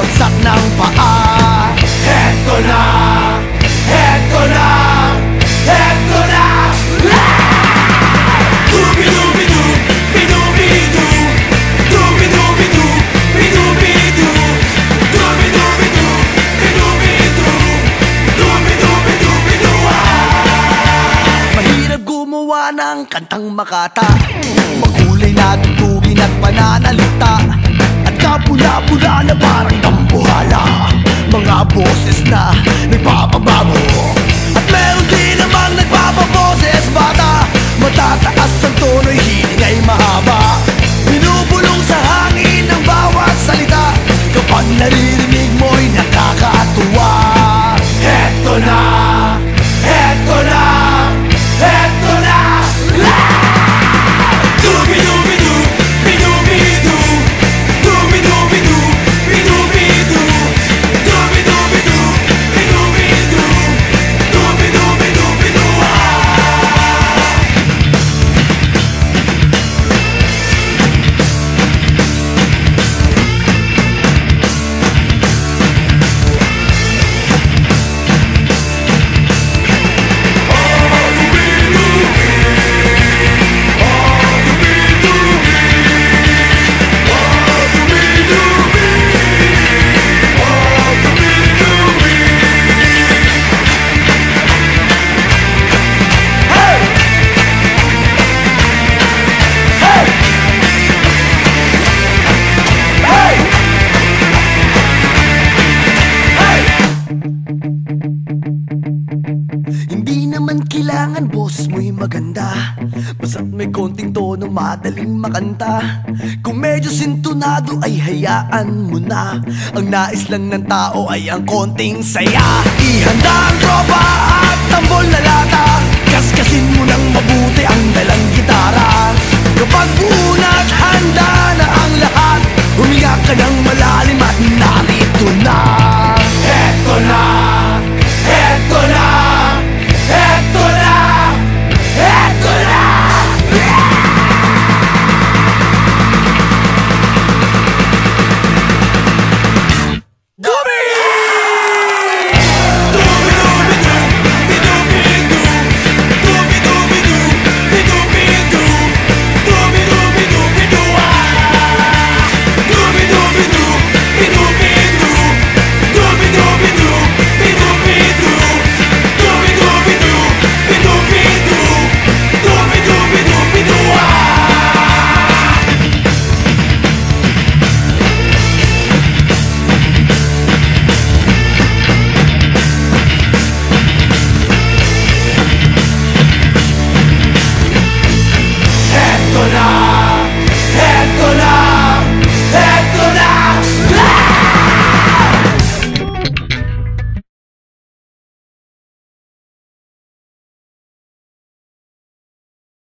bagsak ng paa. Heto na, heto na, heto na. Dubi-dubi-du, bi-dubi-du, dubi-dubi-du, bi-dubi-du, dubi-dubi-du, bi-dubi-du, dubi-dubi-du-bi-du. Mahirap gumawa ng kantang makata, makulay na tugtugin at pananalita, at kapula-pula na parang dambuhala, mga boses na nagpapabago. At meron din namang nagpapaboses bata, matataas ang tono'y hiling ay mahaba, binubulong sa hangin ang bawat salita, kapag naririnig mo'y nakakatuwa. Heto na, heto na, heto na. Dubi-dubi-du, bi-dubi-du, dubi-dubi-du, bi-dubi-du, dubi-dubi-du, bi-dubi-du, dubi-dubi-du-bi-du. Hindi naman kailangan boses mo'y maganda, basta't may konting tono madaling makanta. Kung medyo sintonado ay hayaan mo na, ang nais lang ng tao ay ang konting saya. Ihanda ang tropa at tambol na lata, kaskasin mo ng mabuti ang dalang gitara. Kapag buo na't handa na ang lahat, huminga ka ng malalim at narito na.